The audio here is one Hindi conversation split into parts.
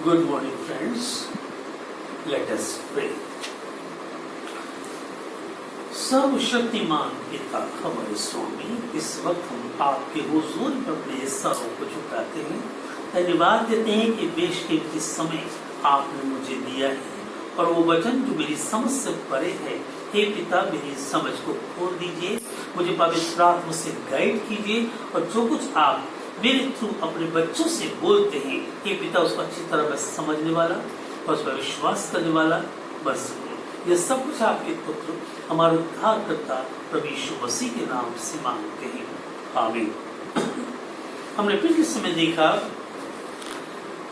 Good morning, friends. Let us pray. सर्वशक्तिमान पिता हमारे स्वामी, इस वक्त हम आपके हुजूर पर अपने सरों को झुकाते हैं। धन्यवाद देते हैं कि बेशकीमती समय आपने मुझे दिया है और वो वचन जो मेरी समझ से परे है। हे पिता, मेरी समझ को खोल दीजिए, मुझे पवित्र आत्मा से गाइड कीजिए और जो कुछ आप मेरे थ्रू अपने बच्चों से बोलते हैं, हे पिता, उसको अच्छी तरह मैं समझने वाला और उस पर विश्वास करने वाला बन सकूं। यह सब कुछ आपके पुत्र हमारे उद्धारकर्ता प्रभु यीशु मसीह के नाम से मांगते हैं, आमीन। हमने पिछले समय देखा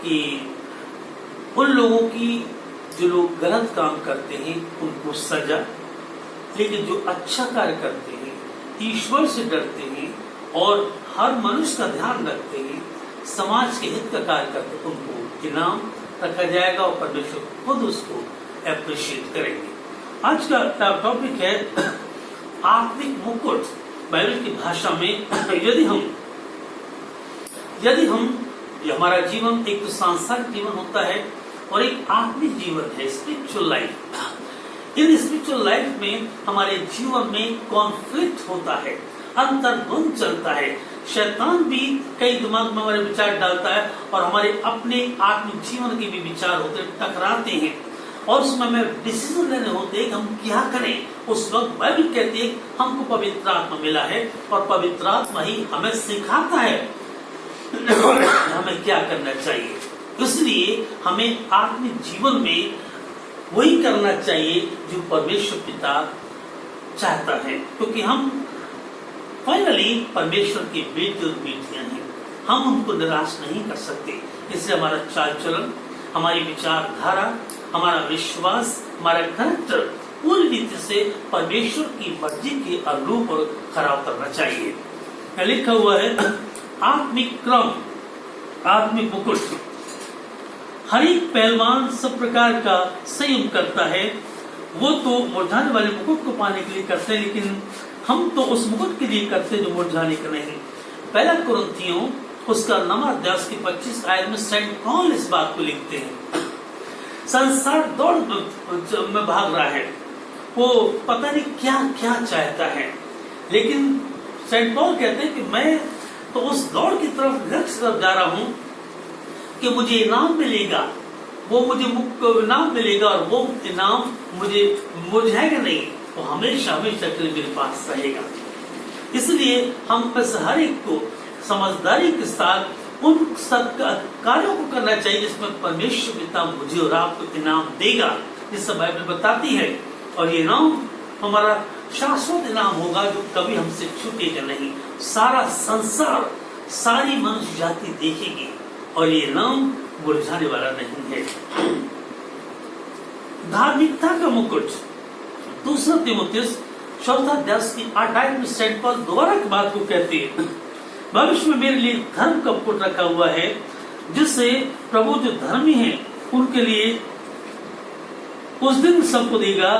कि उन लोगों की जो लोग गलत काम करते हैं उनको सजा, लेकिन जो अच्छा कार्य करते हैं, ईश्वर से डरते हैं और हर मनुष्य का ध्यान रखते हैं, समाज के हित का कार्य करते हैं, उनको इनाम रखा जाएगा और परमेश्वर खुद उसको अप्रिशिएट करेंगे। आज का टॉपिक है आत्मिक मुकुट। बाइबल की भाषा में यदि हम हमारा जीवन एक तो सांसारिक जीवन होता है और एक आत्मिक जीवन है, spiritual life. In spiritual life में हमारे जीवन में कॉन्फ्लिक्ट होता है, अंतर्द्वंद चलता है। शैतान भी कई दिमाग में हमारे विचार डालता है और हमारे अपने आत्मिक जीवन के भी विचार होते हैं, टकराते हैं और उसमें हमें डिसीजन लेने होते हैं कि हम क्या करें। उस वक्त बाइबल कहती है हमको पवित्र आत्मा मिला है और पवित्र आत्मा ही हमें सिखाता है हमें क्या करना चाहिए। इसलिए हमें आत्मिक जीवन में वही करना चाहिए जो परमेश्वर पिता चाहता है, क्योंकि हम फाइनली परमेश्वर के बेटे और बेटियां हैं। हम उनको निराश नहीं कर सकते। इससे हमारा चाल चलन, हमारी विचारधारा, हमारा विश्वास, हमारा कैरेक्टर पूरी रीति से परमेश्वर की मर्जी के अनुरूप और खरा करना चाहिए। लिखा हुआ है आत्मिक क्रम, आत्मिक मुकुट। हर एक पहलवान सब प्रकार का संयम करता है। वो तो मुरझाने वाले मुकुट को पाने के लिए करते हैं, लेकिन हम तो उस मुकुट के लिए करते हैं जो मुरझाने का नहीं। पहला कुरिन्थियों उसका 9 अध्याय की 25 आयत में सेंट पॉल इस बात को लिखते हैं। संसार दौड़ में भाग रहा है, वो पता नहीं क्या क्या चाहता है, लेकिन सेंट पॉल कहते हैं कि मैं तो उस दौड़ की तरफ लक्ष्य तरफ जा रहा हूं कि मुझे इनाम मिलेगा, वो मुझे इनाम मिलेगा और वो इनाम मुझे मुरझाएगा नहीं, वो हमेशा हमेशा के लिए मेरे पास रहेगा। इसलिए हम बस हर एक को समझदारी के साथ उन सब कार्यों को करना चाहिए जिसमें परमेश्वर पिता मुझे और आपको इनाम देगा, जिससे बाइबल बताती है। और ये इनाम हमारा शाश्वत इनाम होगा जो कभी हमसे छूटेगा नहीं। सारा संसार, सारी मनुष्य जाति देखेगी और ये इनाम मुरझाने वाला नहीं है। धार्मिकता का मुकुट, 2 तीमुथियुस 4 अध्याय की 8 आयत में सेंट पॉल दोबारा की बात को कहते हैं, भविष्य में मेरे लिए धर्म का मुकुट रखा हुआ है, जिससे प्रभु जो धर्मी हैं उनके लिए उस दिन सबको देगा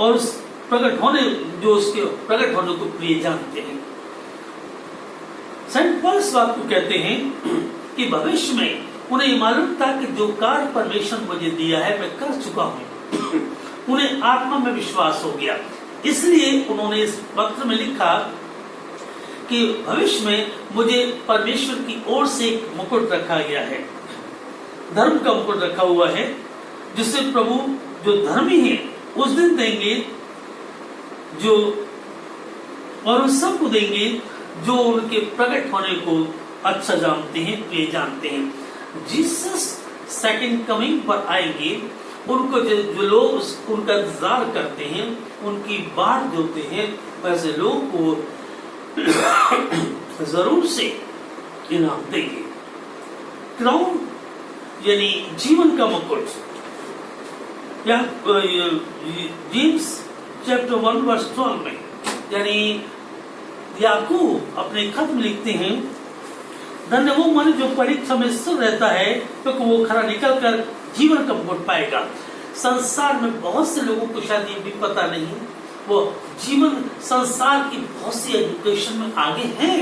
और उस प्रकट होने जो उसके प्रकट होने को प्रिय जानते हैं। सेंट पॉल इस बात को कहते हैं कि भविष्य में उन्हें मालूम था कि जो कार्य परमेश्वर मुझे दिया है मैं कर चुका हूं। उन्हें आत्मा में विश्वास हो गया, इसलिए उन्होंने इस पत्र में लिखा कि भविष्य में मुझे परमेश्वर की ओर से एक मुकुट रखा गया है, धर्म का मुकुट रखा हुआ है, जिससे प्रभु जो धर्मी है उस दिन देंगे, जो और उन सबको देंगे जो उनके प्रकट होने को अच्छा जानते हैं, प्रिय जानते हैं। जीसस सेकंड कमिंग पर आएंगे, उनको जो लोग उनका इंतजार करते हैं, उनकी बाट जोते हैं, वैसे लोग को जरूर से इनाम देंगे। क्राउन यानी जीवन का मुकुट, या जेम्स चैप्टर 1 वर्स 12 में, यानी याकूब अपने खत में लिखते हैं, धन्य वो मन जो परीक्षा में स्थिर रहता है, क्योंकि वो खरा निकल कर जीवन का मुकुट पाएगा। संसार में बहुत से लोगों को शायद ये भी पता नहीं, वो जीवन संसार की बहुत सी एजुकेशन में आगे हैं,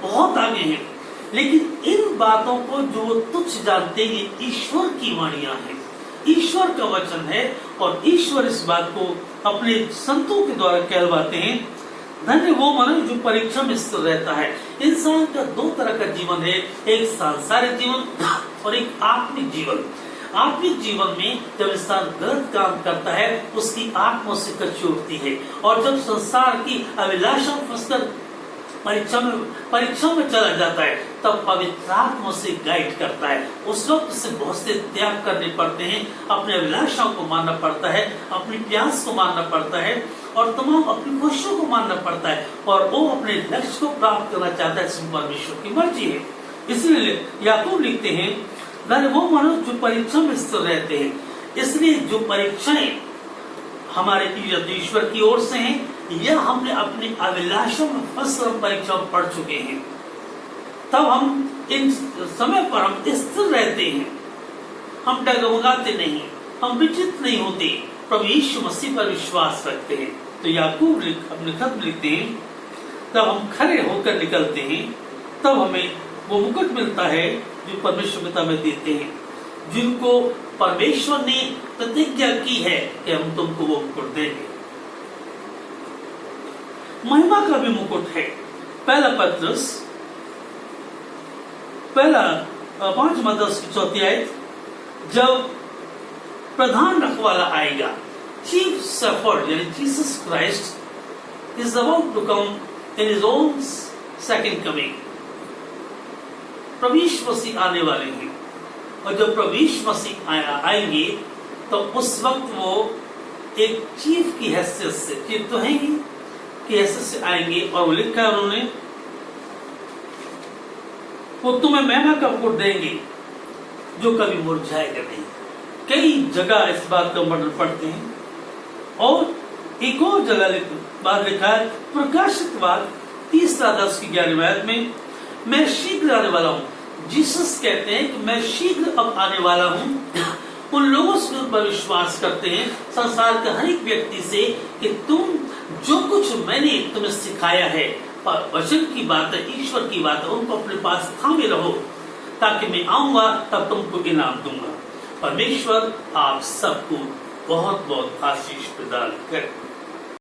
बहुत आगे हैं, लेकिन इन बातों को जो वो तुच्छ जानते हैं, ये ईश्वर की वाणियां हैं, ईश्वर का वचन है, और ईश्वर इस बात को अपने संतों के द्वारा कहलवाते हैं। धन्य वो मनुष्य जो परीक्षा में स्थिर रहता है। इंसान का दो तरह का जीवन है, एक सांसारिक जीवन और एक आत्मिक जीवन। आत्मिक जीवन में जब इंसान गलत काम करता है, उसकी आत्मा से कच्ची उठती है, और जब संसार की अभिलाषा में फंसकर परीक्षा में चला जाता है, तब पवित्र आत्मा से गाइड करता है। उस वक्त से बहुत से त्याग करने पड़ते हैं, अपने अभिलाषाओं को मानना पड़ता है, अपनी प्यास को मानना पड़ता है, और तमाम अपनी खुशियों को मानना पड़ता है, और वो अपने लक्ष्य को प्राप्त करना चाहता है। इसमें परमेश्वर की मर्जी है। इसलिए याकूब लिखते हैं, धन्य वो मनुष्य जो परीक्षा में स्थिर रहते हैं। इसलिए जो परीक्षाएं हमारे ईश्वर की ओर से हैं, या हमने अपनी अभिलाषा में फंसकर परीक्षा में पढ़ चुके हैं, तब हम इन समय पर हम स्थिर रहते हैं, हम डगमगाते नहीं, हम विचलित नहीं होते, प्रभु यीशु मसीह पर विश्वास रखते हैं। तो याकूब अपने खत में लिखते हैं, तब हम खड़े होकर निकलते हैं, तब हमें वो मुकुट मिलता है जो परमेश्वर पिता में देते हैं, जिनको परमेश्वर ने प्रतिज्ञा की है कि हम तुमको वो मुकुट देंगे। महिमा का भी मुकुट है। पहला पत्रस 5:4, जब प्रधान रखवाला आएगा, चीफ शेफर्ड यानी Jesus Christ is about to come in his own second coming. प्रभु यीशु मसीह आने वाले हैं, और जब प्रभु यीशु मसीह आएंगे, तो उस वक्त वो एक चीफ की हैसियत से, चीफ तो है ही, की हैसियत से आएंगे, और वो लिखा है उन्होंने, वो तुम्हें महिमा का मुकुट देंगे जो कभी मुरझाएगा नहीं। कई जगह इस बात का वर्णन पढ़ते हैं, और एक और जगह बात लिखा है, प्रकाशित बात 30:10 में, मैं शीघ्र आने वाला हूं। जीसस कहते हैं कि मैं शीघ्र अब आने वाला हूं। उन लोगों से पर विश्वास करते हैं, संसार के हर एक व्यक्ति से, कि तुम जो कुछ मैंने तुम्हें सिखाया है, वचन की बात है, ईश्वर की बात है, उनको अपने पास थामे रहो, ताकि मैं आऊंगा तब तुमको इनाम दूंगा। परमेश्वर आप सबको बहुत बहुत आशीष प्रदान करे।